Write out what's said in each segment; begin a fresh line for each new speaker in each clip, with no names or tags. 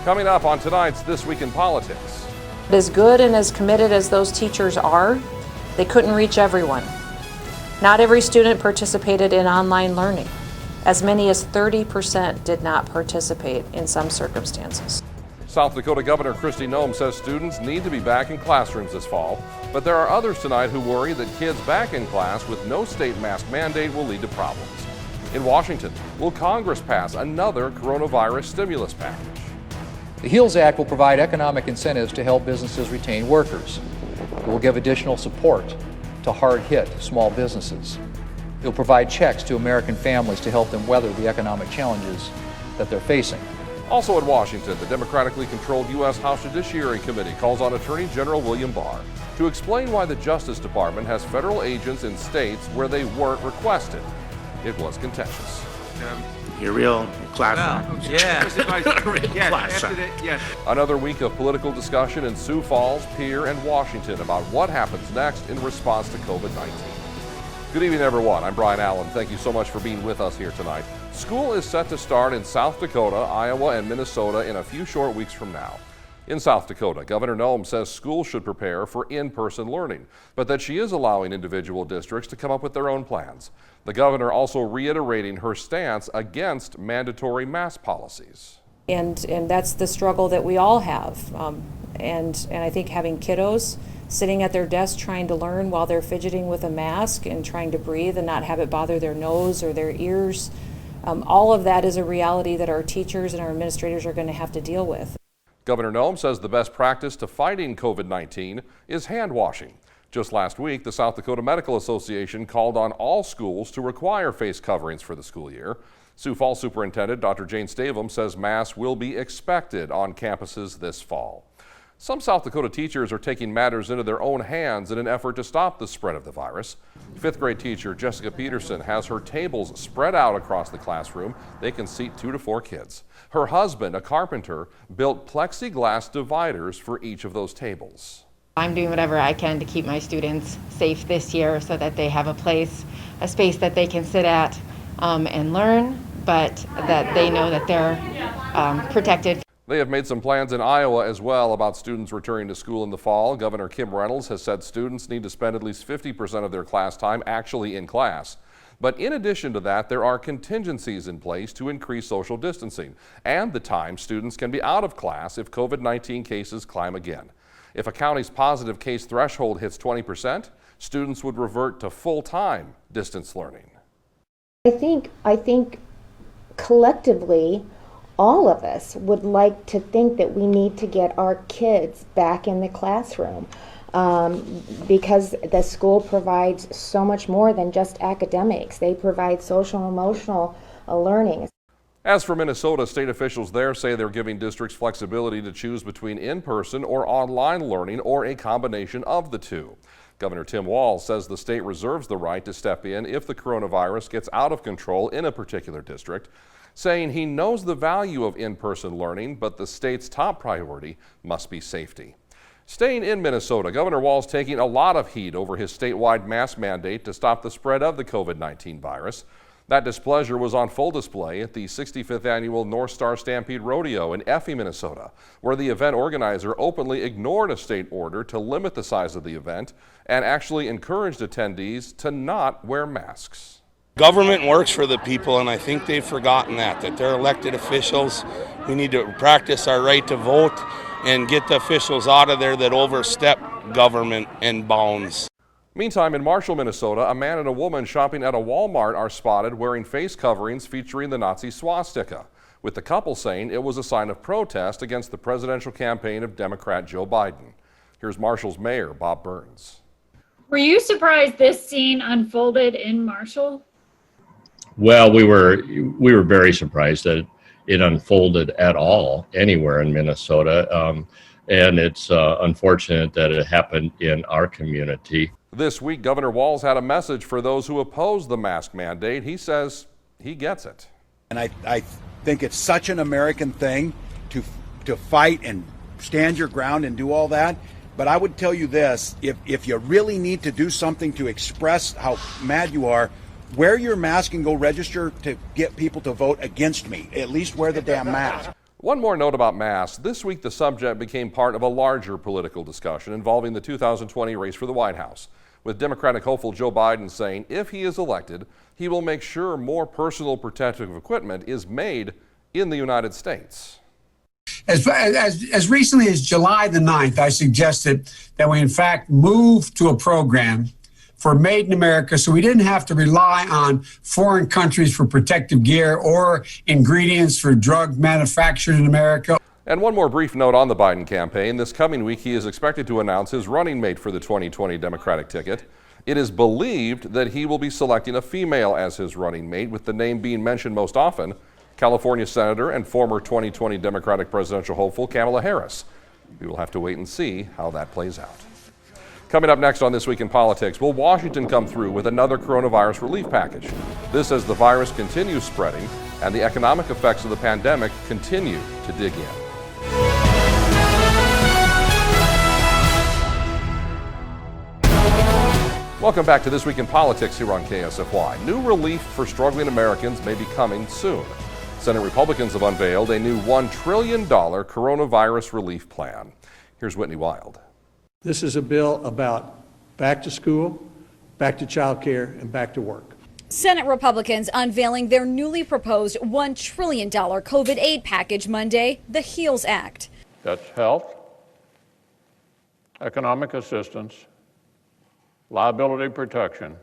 Coming up on tonight's This Week in Politics.
As good and as committed as those teachers are, they couldn't reach everyone. Not every student participated in online learning. As many as 30% did not participate in some circumstances.
South Dakota Governor Kristi Noem says students need to be back in classrooms this fall, but there are others tonight who worry that kids back in class with no state mask mandate will lead to problems. In Washington, will Congress pass another coronavirus stimulus package?
The HEALS Act will provide economic incentives to help businesses retain workers. It will give additional support to hard-hit small businesses. It will provide checks to American families to help them weather the economic challenges that they're facing.
Also in Washington, the democratically controlled U.S. House Judiciary Committee calls on Attorney General William Barr to explain why the Justice Department has federal agents in states where they weren't requested. It was contentious.
You're real class.
No. Yeah.
Another week of political discussion in Sioux Falls, Pierre, and Washington about what happens next in response to COVID-19. Good evening, everyone. I'm Brian Allen. Thank you so much for being with us here tonight. School is set to start in South Dakota, Iowa, and Minnesota in a few short weeks from now. In South Dakota, Governor Noem says schools should prepare for in-person learning, but that she is allowing individual districts to come up with their own plans. The governor also reiterating her stance against mandatory mask policies.
And that's the struggle that we all have. And I think having kiddos sitting at their desk trying to learn while they're fidgeting with a mask and trying to breathe and not have it bother their nose or their ears, all of that is a reality that our teachers and our administrators are going to have to deal with.
Governor Noem says the best practice to fighting COVID-19 is hand washing. Just last week, the South Dakota Medical Association called on all schools to require face coverings for the school year. Sioux Falls Superintendent Dr. Jane Stavum says masks will be expected on campuses this fall. Some South Dakota teachers are taking matters into their own hands in an effort to stop the spread of the virus. Fifth grade teacher Jessica Peterson has her tables spread out across the classroom. They can seat 2 to 4 kids. Her husband, a carpenter, built plexiglass dividers for each of those tables.
I'm doing whatever I can to keep my students safe this year so that they have a space that they can sit at and learn, but that they know that they're protected.
They have made some plans in Iowa as well about students returning to school in the fall. Governor Kim Reynolds has said students need to spend at least 50% of their class time actually in class. But in addition to that, there are contingencies in place to increase social distancing and the time students can be out of class if COVID-19 cases climb again. If a county's positive case threshold hits 20%, students would revert to full-time distance learning.
I think collectively, all of us would like to think that we need to get our kids back in the classroom because the school provides so much more than just academics. They provide social and emotional learning.
As for Minnesota, state officials there say they're giving districts flexibility to choose between in-person or online learning or a combination of the two. Governor Tim Walz says the state reserves the right to step in if the coronavirus gets out of control in a particular district, saying he knows the value of in-person learning, but the state's top priority must be safety. Staying in Minnesota, Governor Walz taking a lot of heat over his statewide mask mandate to stop the spread of the COVID-19 virus. That displeasure was on full display at the 65th annual North Star Stampede Rodeo in Effie, Minnesota, where the event organizer openly ignored a state order to limit the size of the event and actually encouraged attendees to not wear masks.
Government works for the people, and I think they've forgotten that they're elected officials. We need to practice our right to vote and get the officials out of there that overstep government and bounds.
Meantime, in Marshall, Minnesota, a man and a woman shopping at a Walmart are spotted wearing face coverings featuring the Nazi swastika, with the couple saying it was a sign of protest against the presidential campaign of Democrat Joe Biden. Here's Marshall's mayor, Bob Burns.
Were you surprised this scene unfolded in Marshall?
Well, we were very surprised that it unfolded at all anywhere in Minnesota, and it's unfortunate that it happened in our community.
This week, Governor Walz had a message for those who oppose the mask mandate. He says he gets it.
And I think it's such an American thing to fight and stand your ground and do all that. But I would tell you this, if you really need to do something to express how mad you are, wear your mask and go register to get people to vote against me. At least wear the damn mask.
One more note about masks. This week, the subject became part of a larger political discussion involving the 2020 race for the White House, with Democratic hopeful Joe Biden saying if he is elected, he will make sure more personal protective equipment is made in the United States.
As recently as July the 9th, I suggested that we in fact move to a program for Made in America so we didn't have to rely on foreign countries for protective gear or ingredients for drug manufactured in America.
And one more brief note on the Biden campaign. This coming week, he is expected to announce his running mate for the 2020 Democratic ticket. It is believed that he will be selecting a female as his running mate, with the name being mentioned most often, California Senator and former 2020 Democratic presidential hopeful Kamala Harris. We will have to wait and see how that plays out. Coming up next on This Week in Politics, will Washington come through with another coronavirus relief package? This as the virus continues spreading and the economic effects of the pandemic continue to dig in. Welcome back to This Week in Politics here on KSFY. New relief for struggling Americans may be coming soon. Senate Republicans have unveiled a new $1 trillion coronavirus relief plan. Here's Whitney Wild.
This is a bill about back to school, back to child care, and back to work.
Senate Republicans unveiling their newly proposed $1 trillion COVID aid package Monday, the HEALS Act.
That's health, economic assistance, liability protection,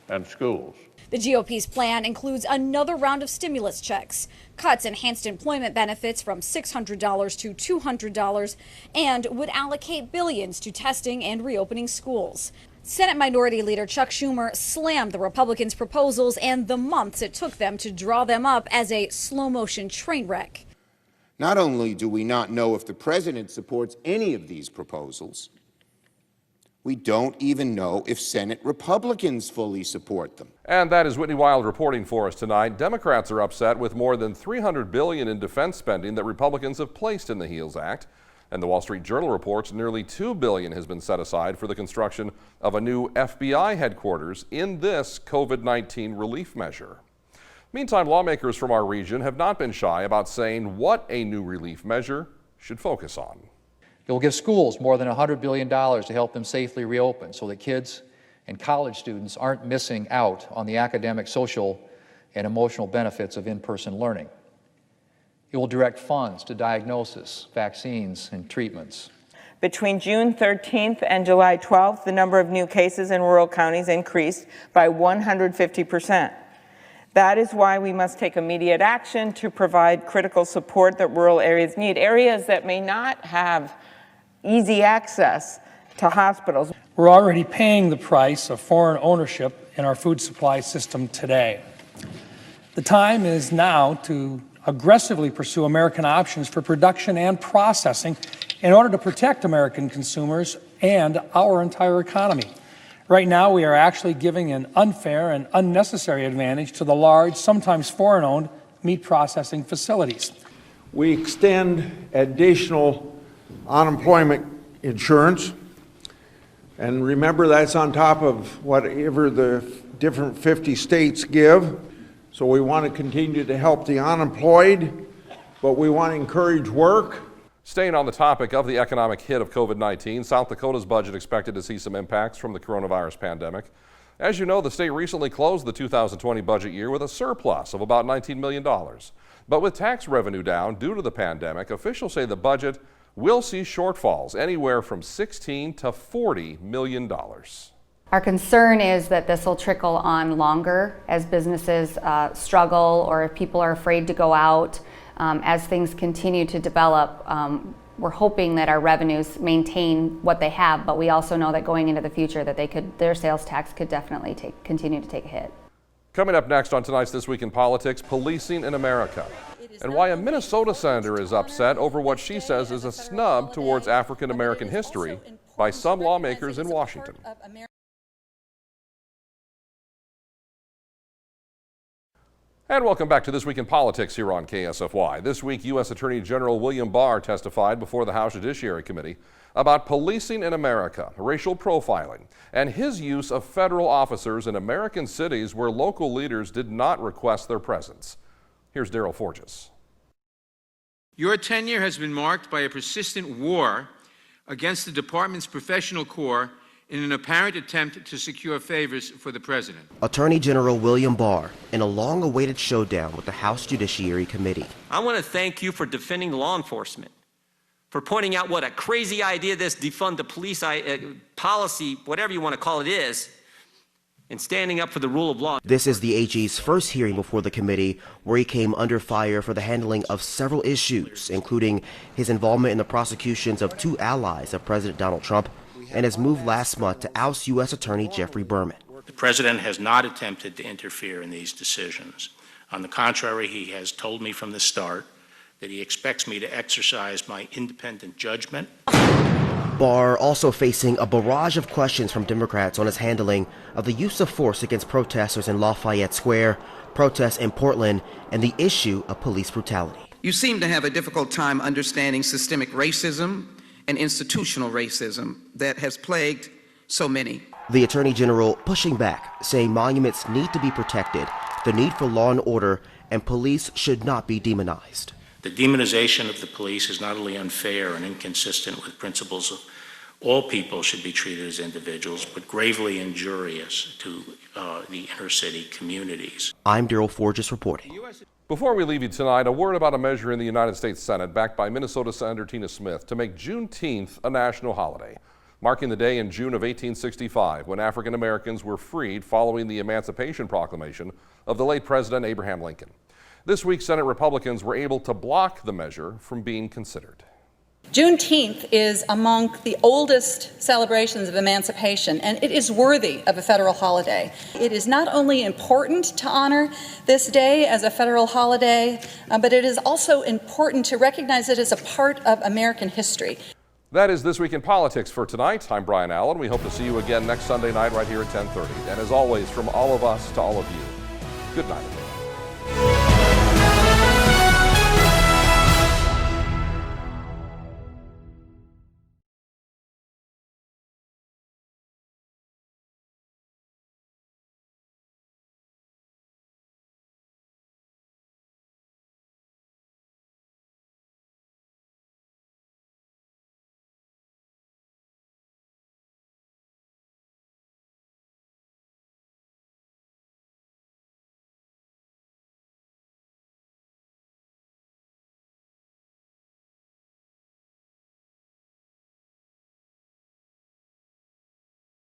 and schools.
The GOP's plan includes another round of stimulus checks, cuts enhanced employment benefits from $600 to $200, and would allocate billions to testing and reopening schools. Senate Minority Leader Chuck Schumer slammed the Republicans' proposals and the months it took them to draw them up as a slow-motion train wreck.
Not only do we not know if the president supports any of these proposals, we don't even know if Senate Republicans fully support them.
And that is Whitney Wild reporting for us tonight. Democrats are upset with more than $300 billion in defense spending that Republicans have placed in the HEALS Act. And the Wall Street Journal reports nearly $2 billion has been set aside for the construction of a new FBI headquarters in this COVID-19 relief measure. Meantime, lawmakers from our region have not been shy about saying what a new relief measure should focus on.
It will give schools more than $100 billion to help them safely reopen so that kids and college students aren't missing out on the academic, social, and emotional benefits of in-person learning. It will direct funds to diagnosis, vaccines, and treatments.
Between June 13th and July 12th, the number of new cases in rural counties increased by 150%. That is why we must take immediate action to provide critical support that rural areas need, areas that may not have easy access to hospitals.
We're already paying the price of foreign ownership in our food supply system today. The time is now to aggressively pursue American options for production and processing in order to protect American consumers and our entire economy. Right now, we are actually giving an unfair and unnecessary advantage to the large, sometimes foreign-owned, meat processing facilities.
We extend additional unemployment insurance, and remember that's on top of whatever the different 50 states give. So we want to continue to help the unemployed, but we want to encourage work.
Staying on the topic of the economic hit of COVID-19, South Dakota's budget expected to see some impacts from the coronavirus pandemic. As you know, the state recently closed the 2020 budget year with a surplus of about $19 million. But with tax revenue down due to the pandemic, officials say the budget will see shortfalls anywhere from $16 to $40 million.
Our concern is that this will trickle on longer as businesses struggle or if people are afraid to go out. As things continue to develop, we're hoping that our revenues maintain what they have, but we also know that going into the future that their sales tax could definitely continue to take a hit.
Coming up next on tonight's This Week in Politics, policing in America, and why a Minnesota senator is upset over what she says is a snub towards African American history by some lawmakers in Washington. And welcome back to This Week in Politics here on KSFY. This week, U.S. Attorney General William Barr testified before the House Judiciary Committee about policing in America, racial profiling, and his use of federal officers in American cities where local leaders did not request their presence. Here's Daryl Forges.
Your tenure has been marked by a persistent war against the department's professional corps in an apparent attempt to secure favors for the president.
Attorney General William Barr in a long-awaited showdown with the House Judiciary Committee.
I want to thank you for defending law enforcement, for pointing out what a crazy idea this defund the police policy, whatever you want to call it, is, and standing up for the rule of law.
This is the AG's first hearing before the committee, where he came under fire for the handling of several issues, including his involvement in the prosecutions of 2 allies of President Donald Trump and his move last month to oust U.S. Attorney Jeffrey Berman.
The president has not attempted to interfere in these decisions. On the contrary, he has told me from the start that he expects me to exercise my independent judgment.
Barr also facing a barrage of questions from Democrats on his handling of the use of force against protesters in Lafayette Square, protests in Portland, and the issue of police brutality.
You seem to have a difficult time understanding systemic racism and institutional racism that has plagued so many.
The Attorney General pushing back, saying monuments need to be protected, the need for law and order, and police should not be demonized.
The demonization of the police is not only unfair and inconsistent with principles of all people should be treated as individuals, but gravely injurious to the inner city communities.
I'm Daryl Forges reporting.
Before we leave you tonight, a word about a measure in the United States Senate backed by Minnesota Senator Tina Smith to make Juneteenth a national holiday, marking the day in June of 1865 when African Americans were freed following the Emancipation Proclamation of the late President Abraham Lincoln. This week, Senate Republicans were able to block the measure from being considered.
Juneteenth is among the oldest celebrations of emancipation, and it is worthy of a federal holiday. It is not only important to honor this day as a federal holiday, but it is also important to recognize it as a part of American history.
That is This Week in Politics for tonight. I'm Brian Allen. We hope to see you again next Sunday night right here at 10:30. And as always, from all of us to all of you, good night.